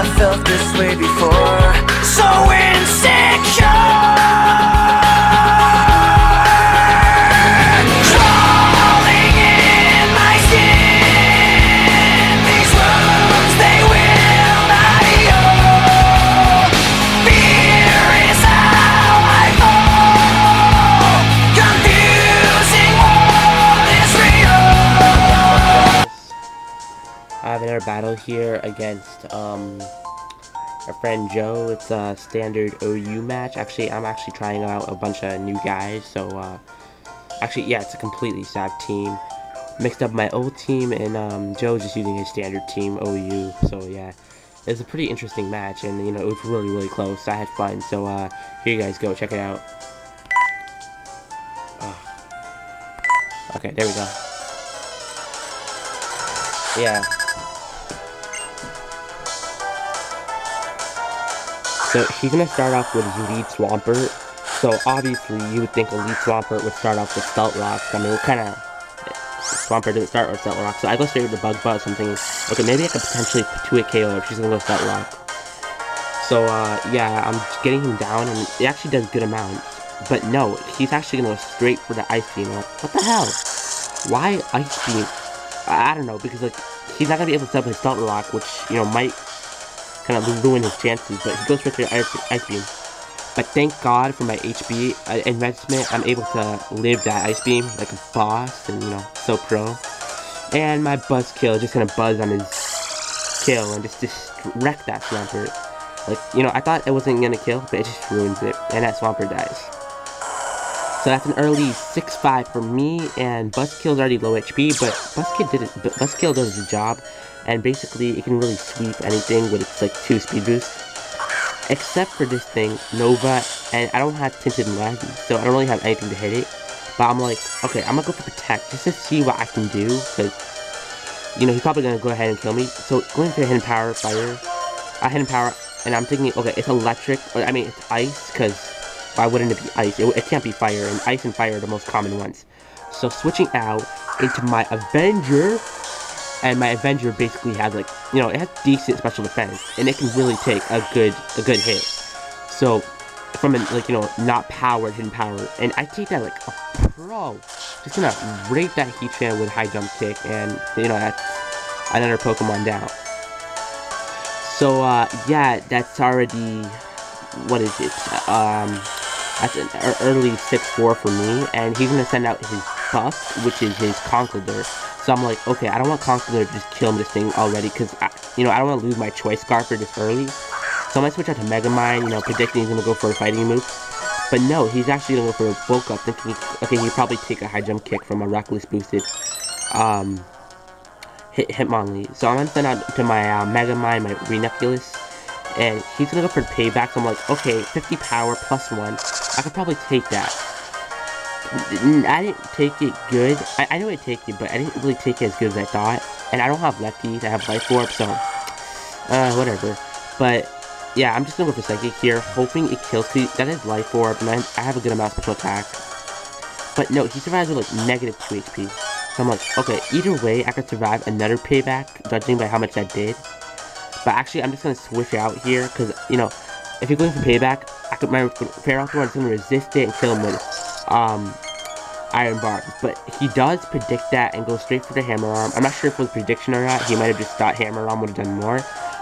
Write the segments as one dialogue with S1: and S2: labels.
S1: I felt this way before. So insecure, crawling in my skin. These wounds, they will not heal. Fear is how I fall. Confusing what is real.
S2: I have another battle here against our friend Joe. It's a standard OU match. I'm actually trying out a bunch of new guys, so actually, yeah, it's a completely stacked team. Mixed up my old team, and Joe's just using his standard team, OU, so yeah. It's a pretty interesting match, and, you know, it was really, really close. I had fun, so here you guys go, check it out. Okay, there we go. Yeah. So he's gonna start off with Lead Swampert. So obviously you would think a Lead Swampert would start off with Stealth Rock. I mean, what kind of Swampert didn't start with Stealth Rock? So I go straight with the Bug Butt. So I'm thinking, okay, maybe I could potentially 2-hit KO her if she's gonna go Stealth Rock. So yeah, I'm getting him down, and it actually does good amount. But no, he's actually gonna go straight for the Ice Beam. Like, what the hell? Why Ice Beam? I don't know, because like he's not gonna be able to set up his Stealth Rock, which, you know, might kind of ruin his chances, but he goes for the Ice Beam. But thank God for my HP investment, I'm able to live that Ice Beam like a boss, and, you know, so pro. And my Buzzkill is just gonna buzz on his kill and just wreck that Swampert. Like, you know, I thought it wasn't gonna kill, but it just ruins it, and that Swampert dies. So that's an early 6-5 for me, and Buzzkill's already low HP, but Buzzkill does the job. And basically, it can really sweep anything with its, like, 2 speed boost. Except for this thing, Nova, and I don't have Tinted Lead, so I don't really have anything to hit it. But I'm like, okay, I'm gonna go for Protect, just to see what I can do, because, you know, he's probably gonna go ahead and kill me. So, going for Hidden Power, Fire, Hidden Power, and I'm thinking, okay, it's Electric, or, I mean, it's Ice, because why wouldn't it be Ice? It can't be Fire, and Ice and Fire are the most common ones. So, switching out into my Avenger. And my Avenger basically has, like, you know, it has decent special defense, and it can really take a good hit. So, from, like, you know, not powered, Hidden Power, and I take that like a pro. Just gonna rape that Heatran with High Jump Kick, and, you know, that's another Pokemon down. So, yeah, that's already, what is it, that's an early 6-4 for me, and he's gonna send out his buff, which is his Conkeldurr. So I'm like, okay, I don't want Conkeldurr to just kill this thing already, because, you know, I don't want to lose my Choice Scarf for this early. So I might switch out to Megamind, you know, predicting he's going to go for a fighting move. But no, he's actually going to go for a Bulk Up, thinking, okay, he'll probably take a High Jump Kick from a Reckless boosted Hitmonlee. So I'm going to send out to my Megamind, my Renoculus, and he's going to go for Payback. So I'm like, okay, 50 power plus 1. I could probably take that. I didn't take it good. I knew I'd take it, but I didn't really take it as good as I thought. And I don't have lefties, I have Life Orb, so whatever. But yeah, I'm just gonna go for Psychic here, hoping it kills. That is Life Orb, and I have a good amount of special attack. But no, he survives with like negative 2 HP. So I'm like, okay, either way, I could survive another Payback, judging by how much that did. But actually, I'm just gonna switch out here, because, you know, if you're going for Payback, my Ferrothorn is gonna resist it and kill him with Iron Barbs, but he does predict that and go straight for the Hammer Arm. I'm not sure if it was prediction or not. He might have just thought Hammer Arm would have done more,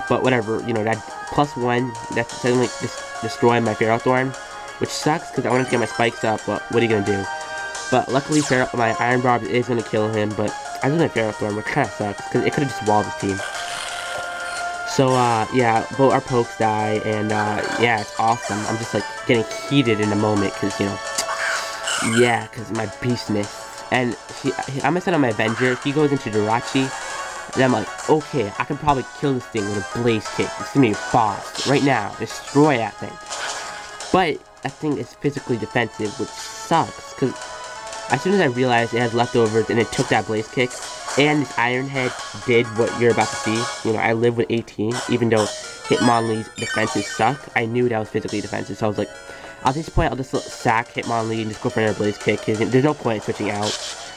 S2: but whatever, you know, that +1, that's suddenly destroying my Ferrothorn, which sucks because I wanted to get my spikes up, but what are you gonna do? But luckily, my Iron Barb is gonna kill him, but I lose my Ferrothorn, which kind of sucks because it could have just walled his team. So, yeah, both our pokes die, and, yeah, it's awesome. I'm just, like, getting heated in the moment, because, you know, yeah, because my beastness. And I'm gonna send out my Avenger. He goes into Jirachi, and I'm like, okay, I can probably kill this thing with a Blaze Kick. It's gonna be a boss. Right now, destroy that thing. But that thing is physically defensive, which sucks, because as soon as I realized it had leftovers and it took that Blaze Kick, and this Iron Head did what you're about to see. You know, I live with 18, even though Hitmonlee's defenses suck. I knew that was physically defensive, so I was like, at this point, I'll just sack Hitmonlee and just go for another Blaze Kick. There's no point in switching out.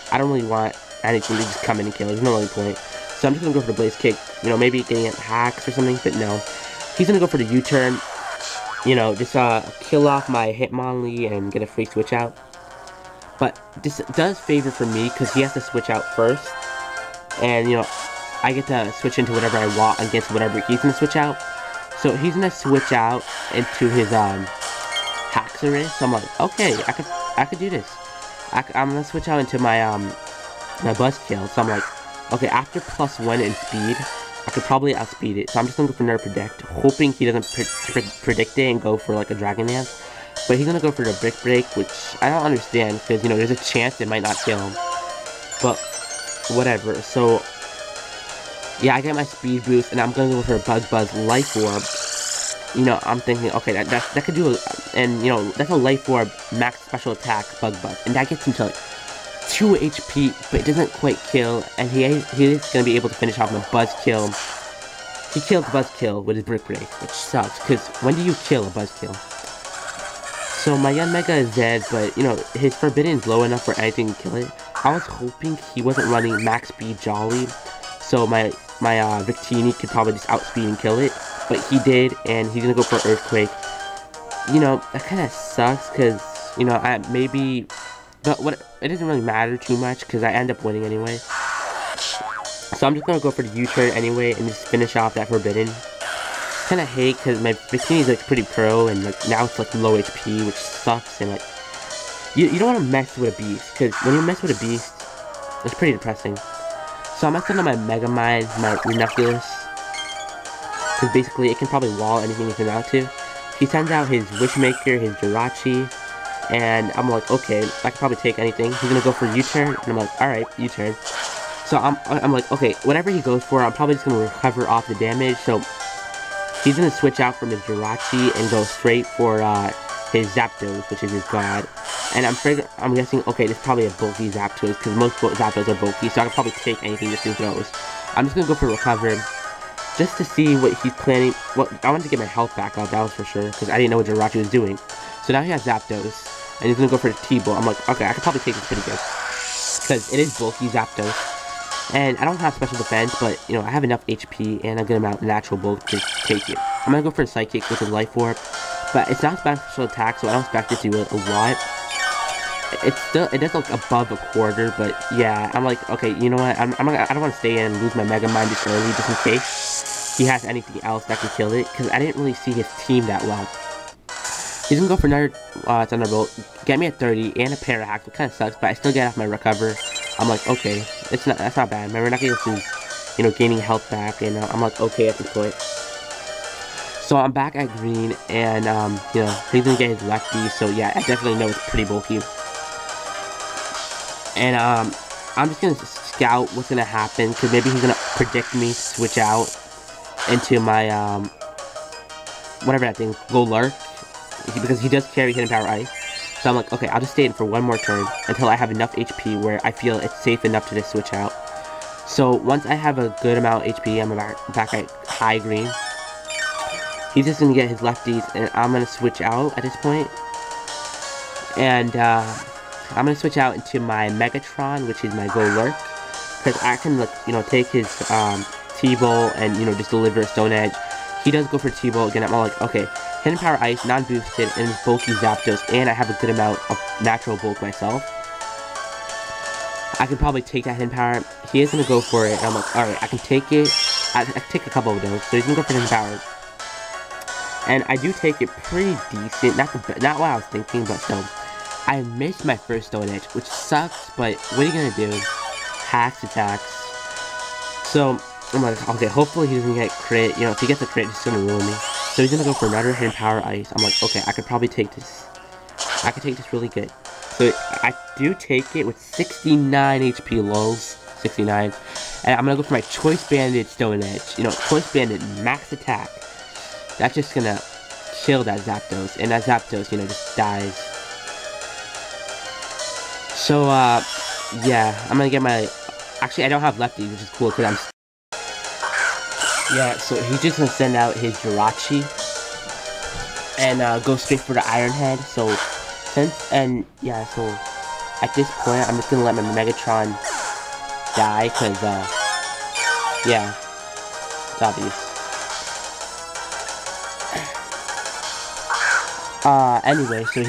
S2: I don't really want anything to just come in and kill. There's no really point. So I'm just gonna go for the Blaze Kick. You know, maybe getting hacks or something, but no. He's gonna go for the U-turn, you know, just kill off my Hitmonlee and get a free switch out. But this does favor for me because he has to switch out first, and you know, I get to switch into whatever I want against whatever he's gonna switch out. So he's gonna switch out into his Haxorus. So I'm like, okay, I could do this. I'm gonna switch out into my my Buzzkill. So I'm like, okay, after +1 in speed, I could probably outspeed it. So I'm just gonna go for Nerve Predict, hoping he doesn't predict it and go for like a Dragon Dance. But he's gonna go for the Brick Break, which I don't understand because, you know, there's a chance it might not kill him. But whatever. So yeah, I get my speed boost, and I'm gonna go for a Buzz Life Orb. You know, I'm thinking, okay, that could do, and you know, that's a Life Orb max special attack Buzz, and that gets him to like 2 HP, but it doesn't quite kill, and he is gonna be able to finish off my Buzzkill. He killed Buzzkill with his Brick Break, which sucks, because when do you kill a Buzzkill? So my Yanmega is dead, but you know, his Forbidden's low enough for anything to kill it. I was hoping he wasn't running max speed Jolly, so my Victini could probably just outspeed and kill it, but he did, and he's gonna go for Earthquake. You know, that kind of sucks, because, you know, but it doesn't really matter too much, because I end up winning anyway. So I'm just gonna go for the U-turn anyway, and just finish off that Forbidden. Kinda hate, because my Victini is like pretty pro, and like now it's like low HP, which sucks, and like, you don't want to mess with a beast, because when you mess with a beast, it's pretty depressing. So I'm gonna send out my Megamind, my Ranunculus, because basically it can probably wall anything it's out to. He sends out his Wishmaker, his Jirachi, and I'm like, okay, I can probably take anything. He's gonna go for U-turn, and I'm like, alright, U-turn. So I'm like, okay, whatever he goes for, I'm probably just gonna recover off the damage. So he's gonna switch out from his Jirachi and go straight for his Zapdos, which is his god. And I'm guessing, okay, this is probably a bulky Zapdos, because most Zapdos are bulky, so I can probably take anything just in throws. I'm just gonna go for Recover, just to see what he's planning. Well, I wanted to get my health back up, that was for sure, because I didn't know what Jirachi was doing. So now he has Zapdos, and he's gonna go for the T-Bolt. I'm like, okay, I could probably take this pretty good, because it is bulky Zapdos. And I don't have special defense, but, you know, I have enough HP and a good amount of natural bulk to take it. I'm gonna go for a Psychic with a Life Orb, but it's not special attack, so I don't expect it to do a lot. It does look above a quarter, but yeah, I'm like, okay, you know what, I don't want to stay in and lose my Megamind just early, just in case he has anything else that can kill it, because I didn't really see his team that well. He's gonna go for another Thunderbolt, get me a 30 and a Parahack, which kind of sucks, but I still get off my Recover. I'm like, okay, that's not bad. My Ranunculus is, you know, gaining health back, and I'm like, okay at this point. So I'm back at green, and you know, he's gonna get his lefty, so yeah, I definitely know it's pretty bulky. And I'm just gonna scout what's gonna happen, because maybe he's gonna predict me switch out into my whatever that thing, Golurk, because he does carry Hidden Power Ice. So I'm like, okay, I'll just stay in for one more turn until I have enough HP where I feel it's safe enough to just switch out. So once I have a good amount of HP, I'm back at high green. He's just gonna get his lefties, and I'm gonna switch out at this point. And I'm gonna switch out into my Megatron, which is my Golurk, because I can, like, you know, take his T-Bolt and, you know, just deliver a Stone Edge. He does go for T-Bolt again. I'm like, okay, Hidden Power Ice, non-boosted, and it's bulky Zapdos, and I have a good amount of natural bulk myself. I can probably take that Hidden Power. He is gonna go for it, and I'm like, alright, I can take it. I can take a couple of those, so he's gonna go for Hidden Power. And I do take it pretty decent, not what I was thinking, but still. I missed my first Stone Edge, which sucks, but what are you gonna do? Hacks attacks. So I'm like, okay, hopefully he doesn't get crit. You know, if he gets a crit, it's gonna ruin me. So he's gonna go for another Hidden Power Ice. I'm like, okay, I could probably take this. I could take this really good. So I do take it with 69 HP lows. 69. And I'm gonna go for my Choice Banded Stone Edge. You know, Choice Banded max attack. That's just gonna kill that Zapdos. And that Zapdos, you know, just dies. So, yeah, I'm gonna get my... Actually, I don't have lefties, which is cool, because I'm... Yeah, so he's just gonna send out his Jirachi and go straight for the Iron Head. So yeah, so at this point I'm just gonna let my Megatron die, cause yeah, it's obvious. Anyway, so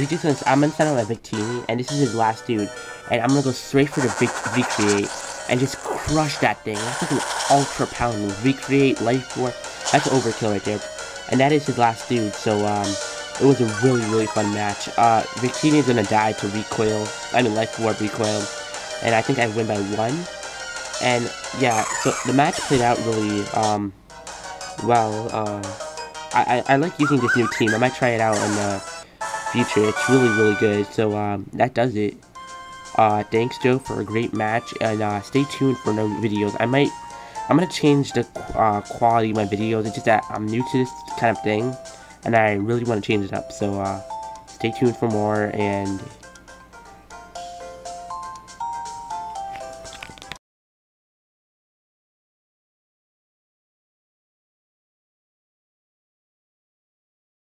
S2: I'm gonna send out my Victini, and this is his last dude, and I'm gonna go straight for the Recreate, and just crush that thing. That's like an ultra pound move. Recreate, Life Orb, that's overkill right there. And that is his last dude, so, it was a really fun match. Victini is gonna die to Life Orb Recoil, and I think I win by 1. And, yeah, so the match played out really, well. I like using this new team. I might try it out in the future. It's really good. So, that does it. Thanks, Joe, for a great match, and, stay tuned for no videos. I'm gonna change the, quality of my videos. It's just that I'm new to this kind of thing, and I really want to change it up. So, stay tuned for more, and